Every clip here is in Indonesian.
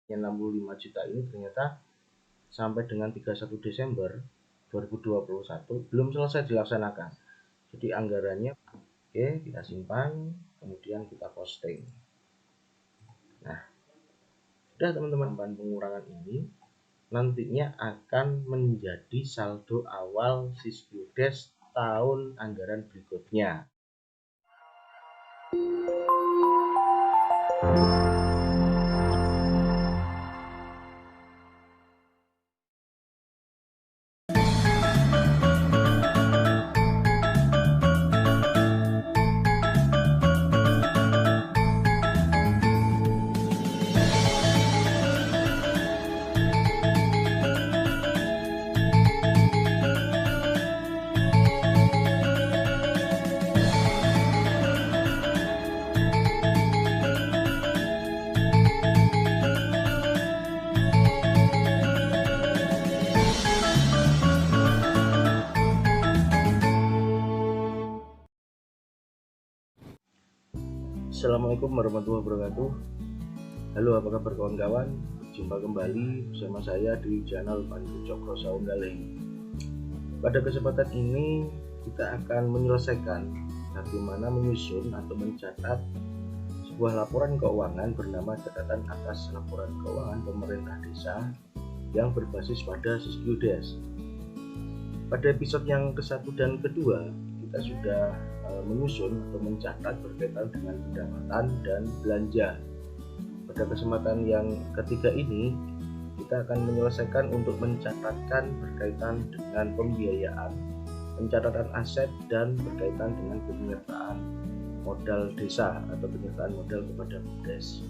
65 juta ini ternyata sampai dengan 31 Desember 2021 belum selesai dilaksanakan. Jadi anggarannya oke, kita simpan, kemudian kita posting. Nah, sudah teman-teman, pengurangan ini nantinya akan menjadi saldo awal Sisbiodes tahun anggaran berikutnya. Assalamualaikum warahmatullahi wabarakatuh. Halo, apa kabar kawan-kawan? Jumpa kembali bersama saya di channel Pandu Cokro Saunggaling. Pada kesempatan ini kita akan menyelesaikan bagaimana menyusun atau mencatat sebuah laporan keuangan bernama catatan atas laporan keuangan pemerintah desa yang berbasis pada Sisbiodes. Pada episode yang ke-1 dan kedua kita sudah menyusun atau mencatat berkaitan dengan pendapatan dan belanja. Pada kesempatan yang ketiga ini kita akan menyelesaikan untuk mencatatkan berkaitan dengan pembiayaan, pencatatan aset, dan berkaitan dengan penyertaan modal desa atau penyertaan modal kepada BUMDes.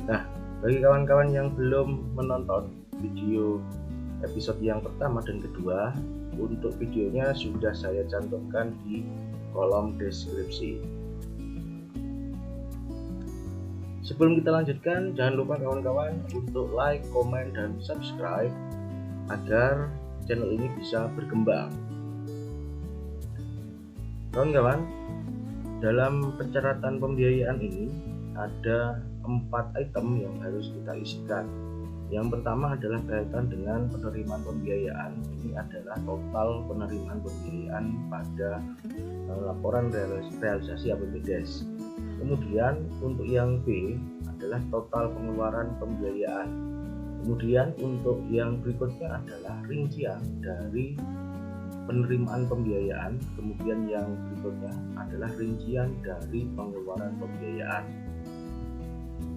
Nah, bagi kawan-kawan yang belum menonton video episode yang pertama dan kedua, untuk videonya sudah saya cantumkan di kolom deskripsi. Sebelum kita lanjutkan, jangan lupa kawan-kawan untuk like, komen, dan subscribe agar channel ini bisa berkembang. Kawan-kawan, dalam pencatatan pembiayaan ini ada 4 item yang harus kita isikan. Yang pertama adalah kaitan dengan penerimaan pembiayaan. Ini adalah total penerimaan pembiayaan pada laporan realisasi APBDes. Kemudian untuk yang B adalah total pengeluaran pembiayaan. Kemudian untuk yang berikutnya adalah rincian dari penerimaan pembiayaan. Kemudian yang berikutnya adalah rincian dari pengeluaran pembiayaan.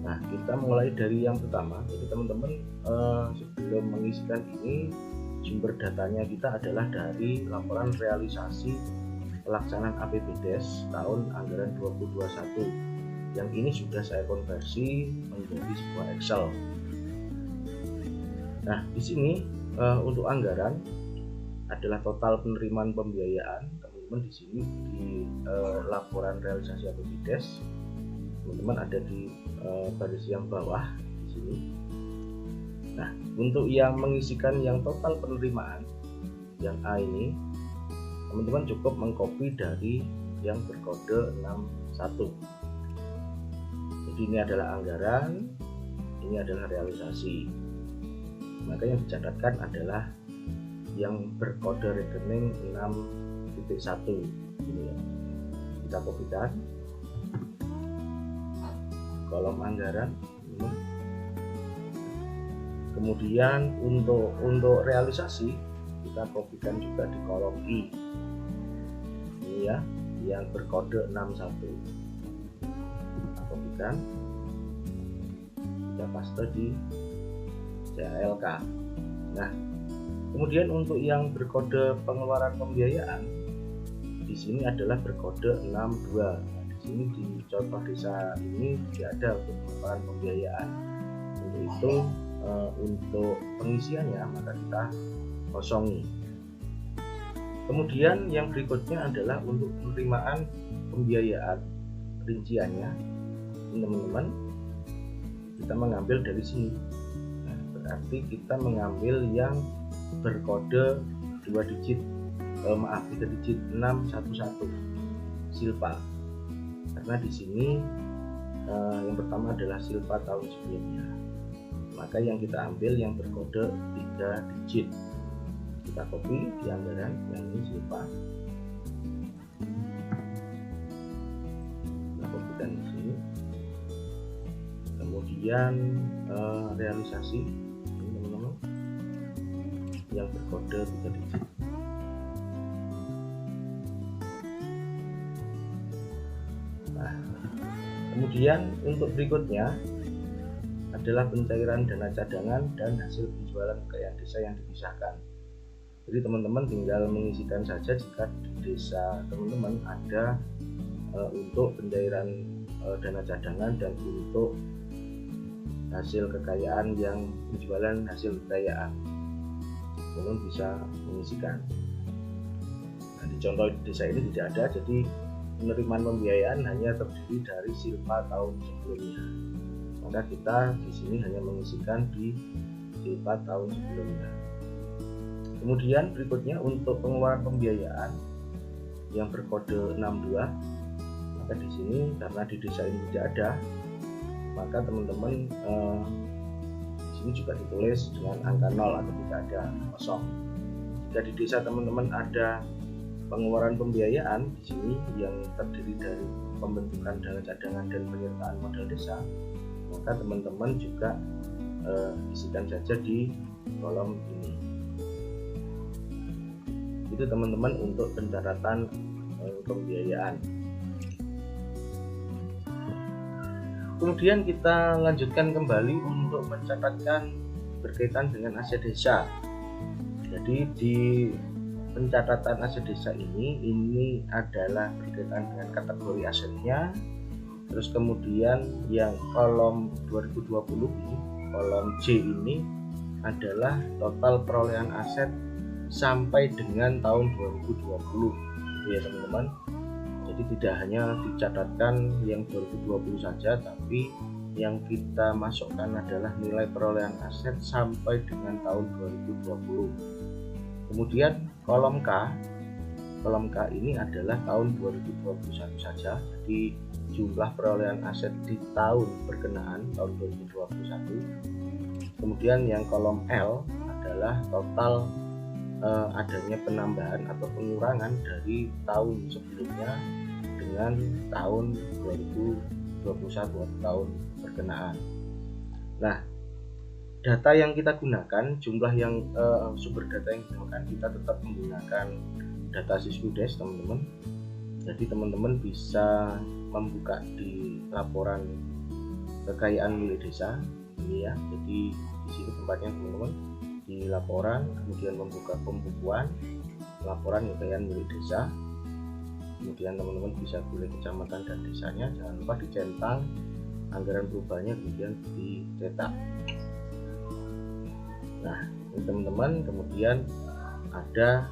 Nah, kita mulai dari yang pertama. Jadi teman-teman sebelum mengisikan ini, sumber datanya kita adalah dari laporan realisasi pelaksanaan APBDes tahun anggaran 2021. Yang ini sudah saya konversi menjadi sebuah Excel. Nah, di sini untuk anggaran adalah total penerimaan pembiayaan. Teman-teman di sini di laporan realisasi APBDes, teman-teman ada di baris yang bawah di sini. Nah, untuk yang mengisikan yang total penerimaan yang A ini, teman-teman cukup mengcopy dari yang berkode 61. Jadi ini adalah anggaran, ini adalah realisasi. Maka yang dicatatkan adalah yang berkode rekening 6.1 ini ya. Kita kopikan kolom anggaran. Kemudian untuk realisasi kita kopikan juga di kolom I ini ya, yang berkode 61. Kita kopikan, kita paste di CALK. Nah, kemudian untuk yang berkode pengeluaran pembiayaan di sini adalah berkode 62. Ini di contoh desa ini tidak ada untuk pengeluaran pembiayaan. Untuk itu untuk pengisiannya maka kita kosongi. Kemudian yang berikutnya adalah untuk penerimaan pembiayaan, rinciannya teman-teman kita mengambil dari sini. Nah, berarti kita mengambil yang berkode 3 digit 611 silpa. Karena di sini yang pertama adalah silpa tahun sebelumnya, maka yang kita ambil yang berkode 3 digit. Kita copy di anggaran yang ini Silva, kita kopikan di sini. Kemudian realisasi ini teman-teman yang berkode 3 digit. Nah, kemudian untuk berikutnya adalah pencairan dana cadangan dan hasil penjualan kekayaan desa yang dipisahkan. Jadi teman-teman tinggal mengisikan saja jika di desa teman-teman ada untuk pencairan dana cadangan dan untuk hasil kekayaan yang penjualan hasil kekayaan, teman-teman bisa mengisikan. Nah, di contoh desa ini tidak ada, jadi penerimaan pembiayaan hanya terdiri dari Silva tahun sebelumnya. Maka kita di sini hanya mengisikan di Silva tahun sebelumnya. Kemudian berikutnya untuk pengeluaran pembiayaan yang berkode 62, maka di sini karena di desa ini tidak ada, maka teman-teman di sini juga ditulis dengan angka 0 atau tidak ada, kosong. Jika di desa teman-teman ada pengeluaran pembiayaan di sini yang terdiri dari pembentukan dana cadangan dan penyertaan modal desa, maka teman-teman juga isikan saja di kolom ini. Itu teman-teman untuk pencatatan pembiayaan. Kemudian kita lanjutkan kembali untuk mencatatkan berkaitan dengan aset desa. Jadi di pencatatan aset desa ini adalah berkaitan dengan kategori asetnya. Terus kemudian yang kolom 2020 ini, kolom C ini adalah total perolehan aset sampai dengan tahun 2020, ya teman-teman. Jadi tidak hanya dicatatkan yang 2020 saja, tapi yang kita masukkan adalah nilai perolehan aset sampai dengan tahun 2020. Kemudian kolom K ini adalah tahun 2021 saja, jadi jumlah perolehan aset di tahun berkenaan tahun 2021. Kemudian yang kolom L adalah total adanya penambahan atau pengurangan dari tahun sebelumnya dengan tahun 2021 atau tahun berkenaan. Nah, data yang kita gunakan, jumlah yang sumber data yang digunakan, kita tetap menggunakan data Siskudes teman-teman. Jadi teman-teman bisa membuka di laporan kekayaan milik desa ini ya. Jadi di sini tempatnya teman-teman, di laporan, kemudian membuka pembukuan laporan kekayaan milik desa. Kemudian teman-teman bisa pilih kecamatan dan desanya, jangan lupa dicentang anggaran perubahannya, kemudian dicetak. Nah, ini teman-teman, kemudian ada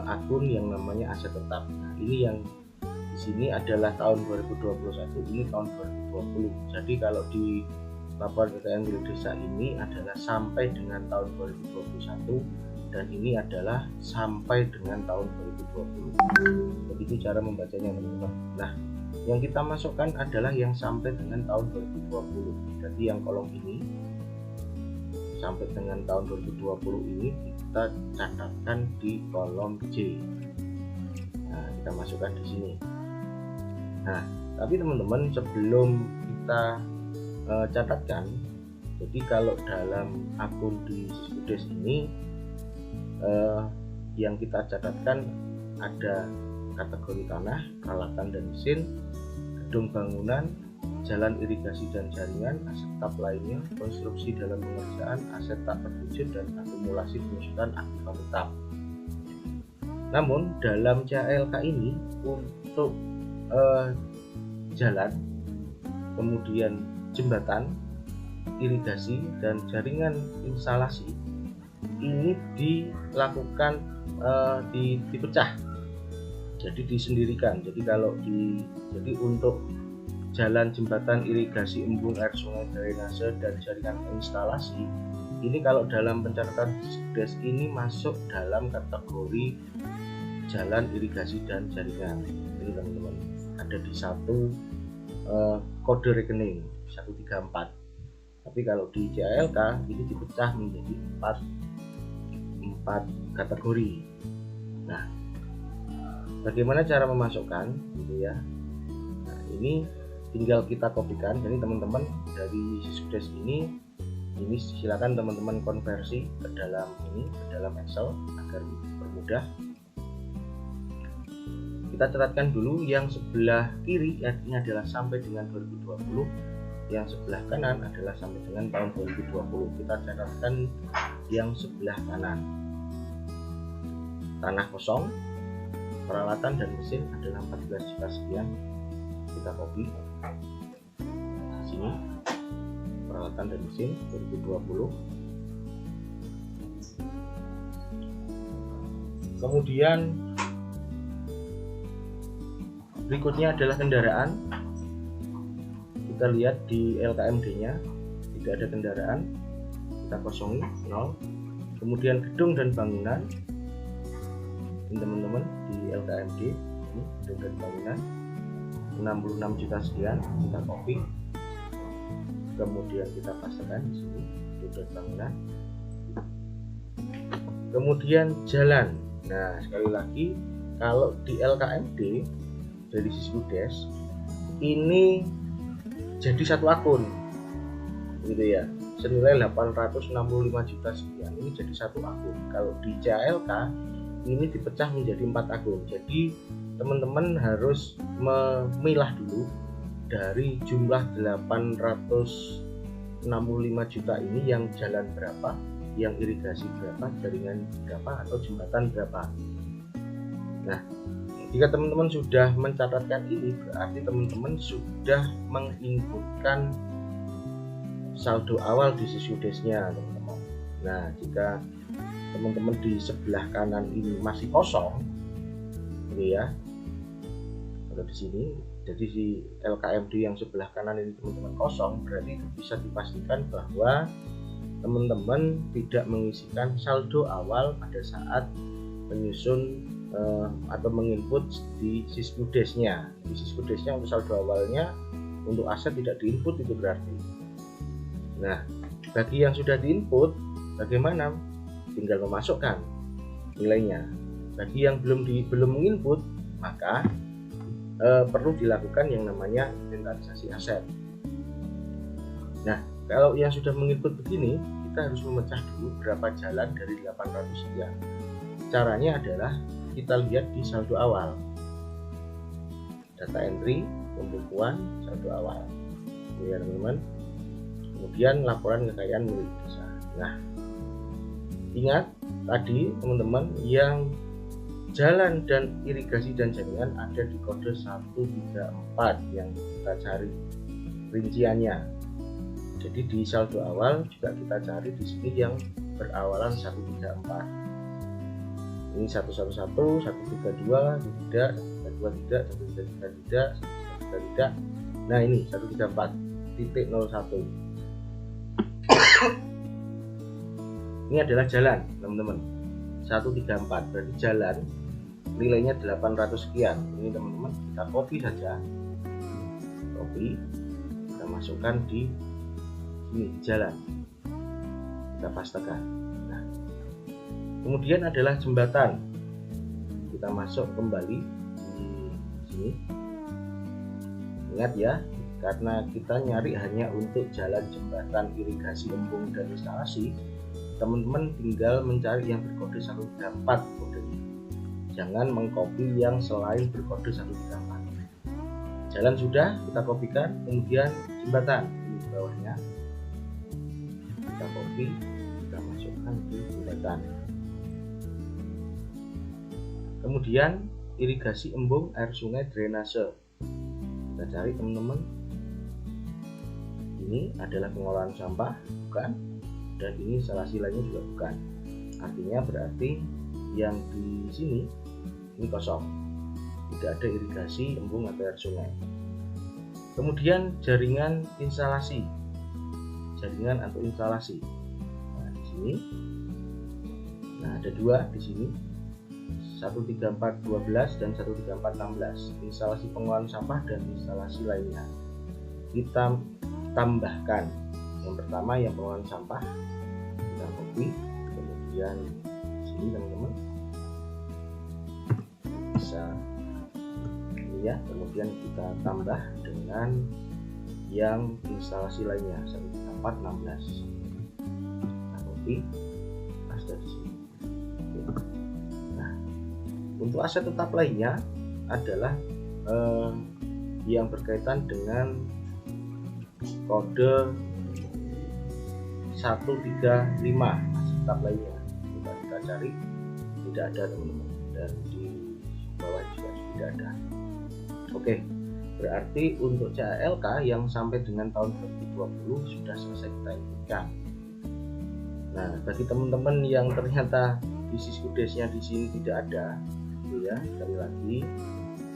akun yang namanya aset tetap. Nah, ini yang di sini adalah tahun 2021, ini tahun 2020. Jadi kalau di laporan kekayaan milik desa ini adalah sampai dengan tahun 2021 dan ini adalah sampai dengan tahun 2020. Begitu cara membacanya teman-teman. Nah, yang kita masukkan adalah yang sampai dengan tahun 2020. Jadi yang kolom ini sampai dengan tahun 2020 ini kita catatkan di kolom C. Nah, kita masukkan di sini. Nah, tapi teman-teman sebelum kita catatkan, jadi kalau dalam akun di Siskudes ini yang kita catatkan ada kategori tanah, peralatan dan mesin, gedung bangunan, jalan irigasi dan jaringan, aset tetap lainnya, konstruksi dalam pengerjaan, aset tak terwujud, dan akumulasi penyusutan aktiva tetap. Namun dalam CALK ini untuk jalan, kemudian jembatan, irigasi, dan jaringan instalasi ini dilakukan dipecah, jadi disendirikan. Jadi kalau jadi untuk jalan, jembatan, irigasi, embung air sungai, drainase, dan jaringan instalasi ini kalau dalam pencatatan Siskudes ini masuk dalam kategori jalan, irigasi, dan jaringan. Ini teman-teman ada di satu kode rekening 134. Tapi kalau di CALK ini dipecah menjadi empat kategori. Nah, bagaimana cara memasukkan gitu ya? Nah, ini tinggal kita kopikan. Jadi teman-teman dari Siskudes ini silakan teman-teman konversi ke dalam Excel agar bermudah. Kita catatkan dulu yang sebelah kiri ini adalah sampai dengan 2020, yang sebelah kanan adalah sampai dengan tahun 2020. Kita catatkan yang sebelah kanan. Tanah kosong, peralatan dan mesin adalah 14 juta sekian. Kita copy sini, peralatan dan mesin 2020. Kemudian berikutnya adalah kendaraan. Kita lihat di LKMD nya tidak ada kendaraan, kita kosongi 0. Kemudian gedung dan bangunan, ini teman-teman di LKMD ini gedung dan bangunan 66 juta sekian, kita copy, kemudian kita pastekan di sini gedung dan bangunan. Kemudian jalan. Nah, sekali lagi kalau di LKMD dari Siskudes ini jadi satu akun gitu ya, senilai 865 juta sekian, ini jadi satu akun. Kalau di CALK ini dipecah menjadi 4 akun. Jadi teman-teman harus memilah dulu dari jumlah 865 juta ini yang jalan berapa, yang irigasi berapa, jaringan berapa, atau jembatan berapa. Nah, jika teman-teman sudah mencatatkan ini, berarti teman-teman sudah menginputkan saldo awal di Siskudes-nya, teman-teman. Nah, jika teman-teman di sebelah kanan ini masih kosong, ini ya, kalau di sini, jadi di LKMD yang sebelah kanan ini teman-teman kosong, berarti bisa dipastikan bahwa teman-teman tidak mengisikan saldo awal pada saat menyusun atau menginput di Siskudes-nya. Di Siskudes-nya untuk saldo awalnya untuk aset tidak diinput, itu berarti. Nah, bagi yang sudah diinput, bagaimana? Tinggal memasukkan nilainya. Bagi yang belum menginput, maka perlu dilakukan yang namanya inventarisasi aset. Nah, kalau yang sudah menginput begini, kita harus memecah dulu berapa jalan dari 800 sekian. Caranya adalah kita lihat di saldo awal, data entry, pembukuan, saldo awal, ya teman-teman. Kemudian laporan kekayaan milik desa. Nah, ingat tadi teman-teman, yang jalan dan irigasi dan jaringan ada di kode 134 yang kita cari rinciannya. Jadi di saldo awal juga kita cari di sini yang berawalan 134. Ini 111, 132 tidak, 132 tidak, 133 tidak, 133 tidak. Nah, ini 134.01. Ini adalah jalan, teman-teman. 134 berarti jalan, nilainya 800 sekian. Ini teman-teman, kita copy saja. Copy, kita masukkan di sini, jalan. Kita pastekan. Nah, kemudian adalah jembatan. Kita masuk kembali di sini. Ingat ya, karena kita nyari hanya untuk jalan, jembatan, irigasi, embung, dan instalasi, teman-teman tinggal mencari yang berkode 134 kodenya. Jangan mengcopy yang selain berkode 134. Jalan sudah kita kopikan, kemudian jembatan ini di bawahnya kita copy, kita masukkan di jembatan. Kemudian irigasi, embung, air sungai, drainase. Kita cari teman-teman. Ini adalah pengolahan sampah, bukan? Dan ini instalasi lainnya juga bukan. Artinya berarti yang di sini ini kosong, tidak ada irigasi, embung, atau air sungai. Kemudian jaringan instalasi, jaringan atau instalasi. Nah, di sini, nah ada dua di sini, 13412 dan 13416, instalasi pengolahan sampah dan instalasi lainnya. Kita tambahkan Yang pertama yang pengelolaan sampah, kita copy, kemudian sini teman-teman bisa ini ya, kemudian kita tambah dengan yang instalasi lainnya 1416. Kita copy, paste di sini. Nah, untuk aset tetap lainnya adalah yang berkaitan dengan kode 135 aset tetap lainnya. Kita cari, tidak ada teman-teman, dan di bawah juga tidak ada. Oke, berarti untuk CALK yang sampai dengan tahun 2020 sudah selesai kita inputkan. Nah, bagi teman-teman yang ternyata di Siskudesnya di sini tidak ada, gitu ya, sekali lagi,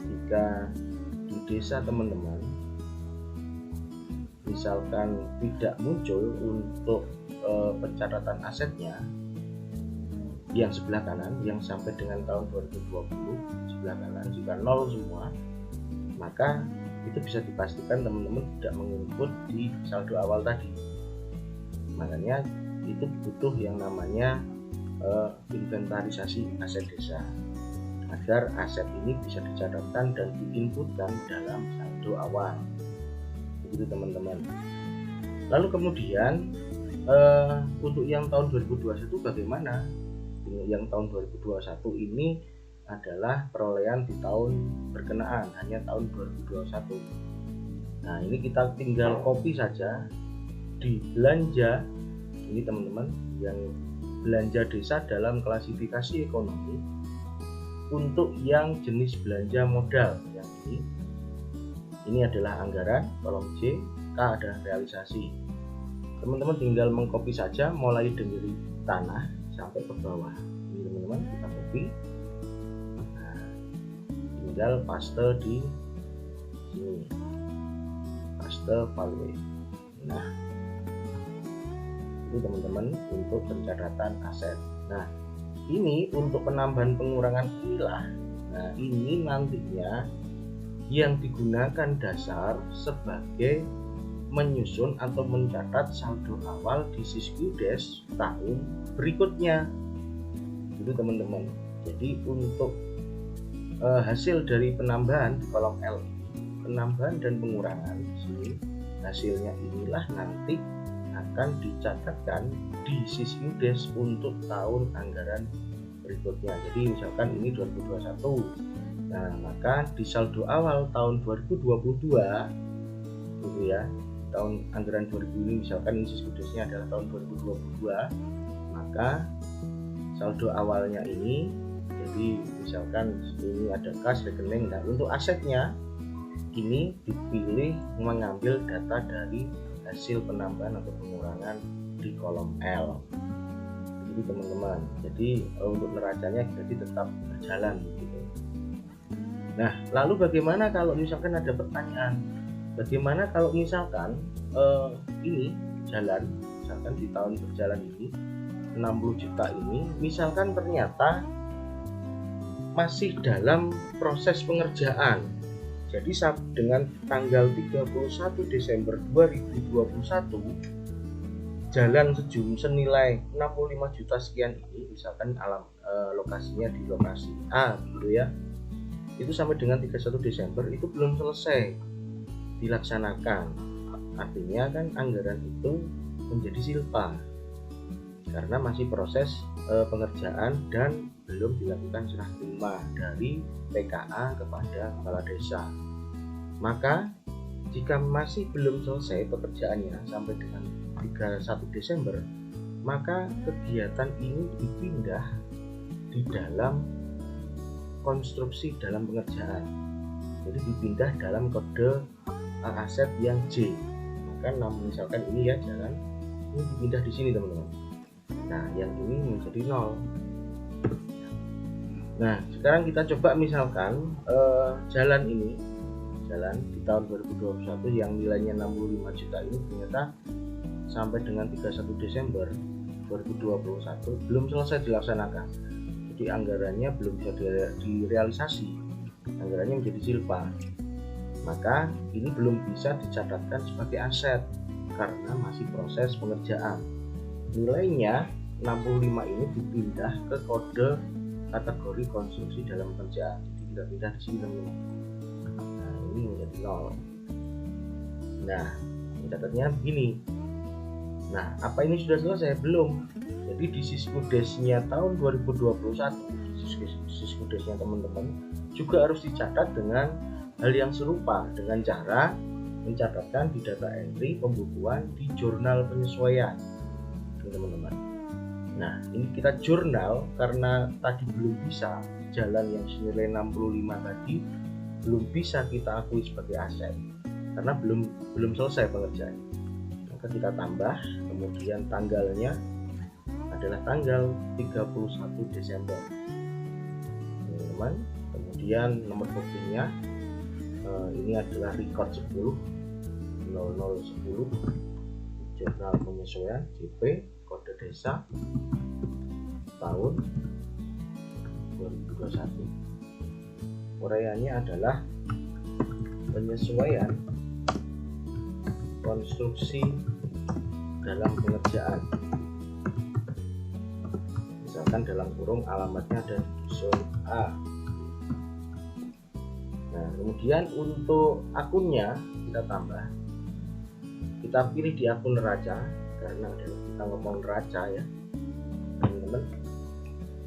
jika di desa teman-teman misalkan tidak muncul untuk pencatatan asetnya yang sebelah kanan, yang sampai dengan tahun 2020 sebelah kanan, jika nol semua, maka itu bisa dipastikan teman-teman tidak menginput di saldo awal tadi. Makanya itu butuh yang namanya inventarisasi aset desa, agar aset ini bisa dicatatkan dan diinputkan dalam saldo awal. Begitu teman-teman. Lalu kemudian untuk yang tahun 2021 bagaimana? Yang tahun 2021 ini adalah perolehan di tahun berkenaan, hanya tahun 2021. Nah, ini kita tinggal copy saja di belanja ini teman-teman, yang belanja desa dalam klasifikasi ekonomi. Untuk yang jenis belanja modal yang ini adalah anggaran, kolom C, K adalah realisasi. Teman-teman tinggal mengcopy saja mulai dari tanah sampai ke bawah. Ini teman-teman, kita copy, nah, tinggal paste di sini, paste value. Nah, itu teman-teman untuk pencatatan aset. Nah, ini untuk penambahan pengurangan inilah. Nah, ini nantinya yang digunakan dasar sebagai menyusun atau mencatat saldo awal di Siskudes tahun berikutnya. Itu teman-teman. Jadi untuk hasil dari penambahan di kolom L, penambahan dan pengurangan di sini, hasilnya inilah nanti akan dicatatkan di Siskudes untuk tahun anggaran berikutnya. Jadi misalkan ini 2021. Nah, maka di saldo awal tahun 2022 gitu ya, tahun anggaran 2000 ini misalkan ini Siskudesnya adalah tahun 2022, maka saldo awalnya ini, jadi misalkan ini ada kas, rekening. Nah, untuk asetnya ini dipilih mengambil data dari hasil penambahan atau pengurangan di kolom L. Jadi teman-teman, jadi untuk neracanya jadi tetap berjalan gitu. Nah, lalu bagaimana kalau misalkan ada pertanyaan, bagaimana kalau misalkan ini jalan, misalkan di tahun berjalan ini 60 juta ini, misalkan ternyata masih dalam proses pengerjaan. Jadi dengan tanggal 31 Desember 2021 jalan senilai 65 juta sekian ini, misalkan lokasinya di lokasi A gitu ya, itu sampai dengan 31 Desember itu belum selesai dilaksanakan. Artinya kan anggaran itu menjadi silpa karena masih proses pengerjaan dan belum dilakukan serah terima dari PKA kepada kepala desa. Maka jika masih belum selesai pekerjaannya sampai dengan 31 Desember, maka kegiatan ini dipindah di dalam konstruksi dalam pengerjaan. Jadi dipindah dalam kode aset yang J. Maka misalkan ini ya jalan, ini dipindah di sini teman-teman. Nah, yang ini menjadi 0. Nah, sekarang kita coba misalkan jalan ini, jalan di tahun 2021 yang nilainya 65 juta ini ternyata sampai dengan 31 Desember 2021 belum selesai dilaksanakan. Jadi anggarannya belum bisa direalisasi, anggarannya menjadi silpa. Maka ini belum bisa dicatatkan sebagai aset karena masih proses pengerjaan. Nilainya 65 ini dipindah ke kode kategori konstruksi dalam pekerjaan, jadi tidak pindah di sini teman-teman. Nah, ini menjadi 0. Nah, mencatatnya begini. Nah, apa ini sudah selesai? Belum. Jadi di Sismudesnya tahun 2021, di Sismudesnya teman-teman juga harus dicatat dengan hal yang serupa, dengan cara mencatatkan di data entry pembukuan di jurnal penyesuaian, teman-teman. Nah, ini kita jurnal karena tadi belum bisa jalan yang senilai 65 tadi belum bisa kita akui sebagai aset karena belum selesai pengerjaan. Maka kita tambah, kemudian tanggalnya adalah tanggal 31 Desember, teman-teman. Kemudian nomor booking-nya ini adalah record 10 0010 jurnal penyesuaian JP kode desa tahun 2021. Uraiannya adalah penyesuaian konstruksi dalam pengerjaan. Misalkan dalam kurung alamatnya ada di dusun A. Nah, kemudian untuk akunnya kita tambah. Kita pilih di akun neraca karena kita ngomong neraca ya, teman-teman.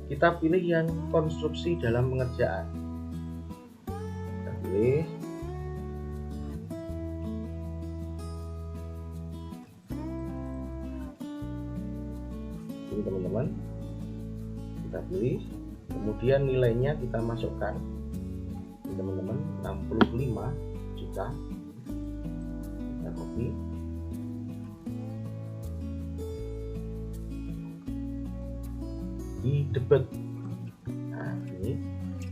Kita pilih yang konstruksi dalam pengerjaan. Kita pilih. Ini teman-teman. Kita pilih. Kemudian nilainya kita masukkan. Ini teman-teman 65 juta. Kita copy. Di debit. Nah, ini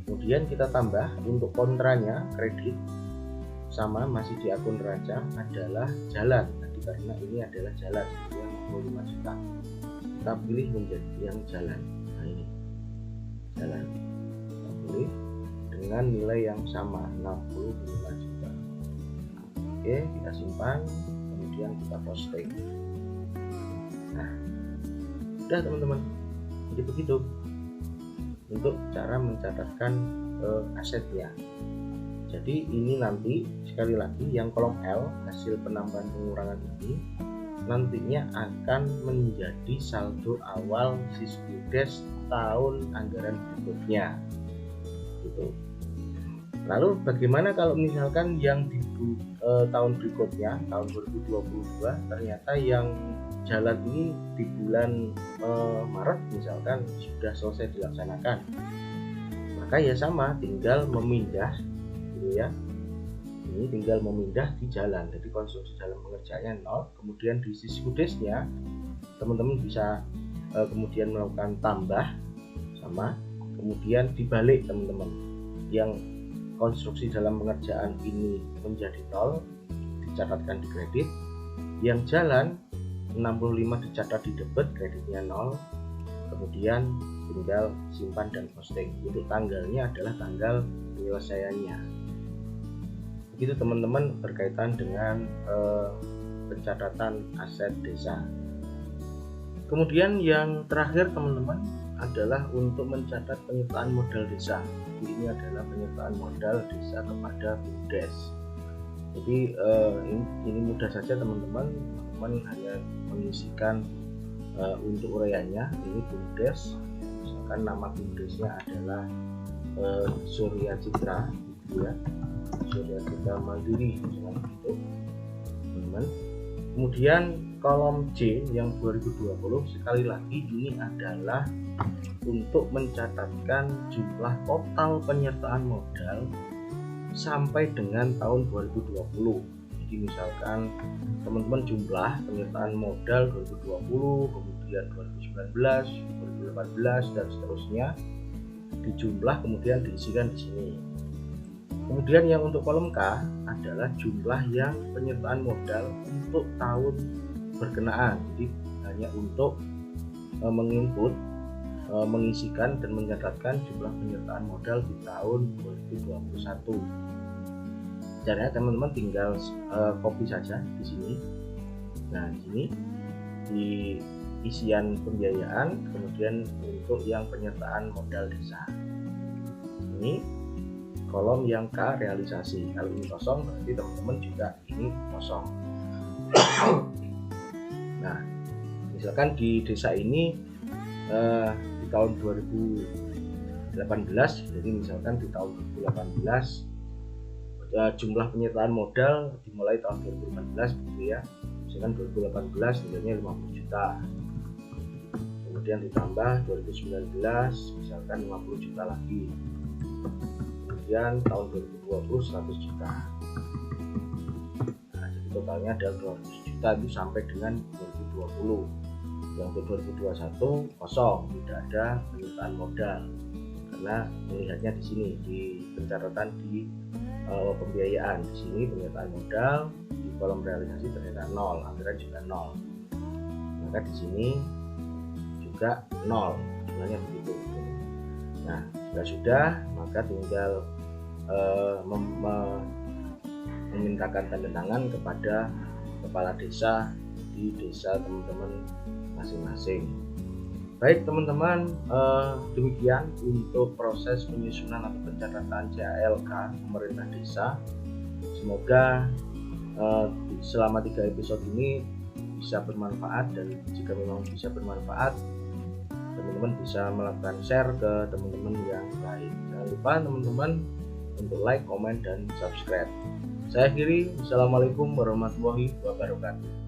kemudian kita tambah untuk kontranya kredit sama masih di akun neraca adalah jalan tadi karena ini adalah jalan yang 65 juta. Kita pilih menjadi yang jalan. Nah, ini jalan kita pilih dengan nilai yang sama 65 juta. Oke, kita simpan, kemudian kita posting. Nah, udah teman-teman. Jadi begitu untuk cara mencatatkan asetnya. Jadi ini nanti sekali lagi yang kolom L hasil penambahan pengurangan ini nantinya akan menjadi saldo awal Sismudes tahun anggaran berikutnya. Gitu. Lalu bagaimana kalau misalkan yang di tahun berikutnya tahun 2022 ternyata yang jalan ini di bulan Maret misalkan sudah selesai dilaksanakan, maka ya sama tinggal memindah gitu ya, ini tinggal memindah di jalan. Jadi konstruksi dalam pengerjaannya 0, kemudian di Sismudesnya teman-teman bisa kemudian melakukan tambah sama, kemudian dibalik teman-teman, yang konstruksi dalam pengerjaan ini menjadi 0 dicatatkan di kredit, yang jalan 65 dicatat di debit, kreditnya 0, kemudian tinggal simpan dan posting. Untuk tanggalnya adalah tanggal penyelesaiannya. Begitu teman-teman berkaitan dengan pencatatan aset desa. Kemudian yang terakhir teman-teman adalah untuk mencatat penyertaan modal desa. Jadi ini adalah penyertaan modal desa kepada BUMDes. Jadi ini mudah saja teman-teman hanya mengisikan untuk uraiannya. Ini BUMDes, misalkan nama BUMDesnya adalah Surya Citra, gitu ya, Surya Citra Mandiri, dengan itu, teman-teman. Kemudian kolom C yang 2020 sekali lagi ini adalah untuk mencatatkan jumlah total penyertaan modal sampai dengan tahun 2020. Jadi misalkan teman-teman jumlah penyertaan modal 2020, kemudian 2019, 2018 dan seterusnya dijumlah kemudian diisikan di sini. Kemudian yang untuk kolom K adalah jumlah yang penyertaan modal untuk tahun berkenaan. Jadi hanya untuk menginput, mengisikan dan mencatatkan jumlah penyertaan modal di tahun 2021. Caranya teman-teman tinggal copy saja di sini. Nah, ini di isian pembiayaan, kemudian untuk yang penyertaan modal desa. Ini kolom yang K realisasi. Kalau ini kosong berarti teman-teman juga ini kosong. Nah, misalkan di desa ini di tahun 2018, jadi misalkan di tahun 2018 jumlah penyertaan modal dimulai tahun 2018 gitu ya. Misalkan 2018 nilainya 50 juta. Kemudian ditambah 2019 misalkan 50 juta lagi. Kemudian tahun 2020 100 juta. Nah, jadi totalnya ada 200 juta itu sampai dengan 2020. Yang ke 2021 kosong, tidak ada penyertaan modal. Karena melihatnya di sini di pencatatan di pembiayaan, di sini penyertaan modal, di kolom realisasi ternyata 0, anggaran juga 0. Maka di sini juga 0, jumlahnya begitu. Nah, jika sudah, maka tinggal memintakan tanda tangan kepada kepala desa di desa teman-teman masing-masing. Baik teman-teman, demikian untuk proses penyusunan atau pencatatan CALK pemerintah desa. Semoga selama 3 episode ini bisa bermanfaat, dan jika memang bisa bermanfaat, teman-teman bisa melakukan share ke teman-teman yang lain. Jangan lupa teman-teman untuk like, komen, dan subscribe. Saya akhiri. Assalamualaikum warahmatullahi wabarakatuh.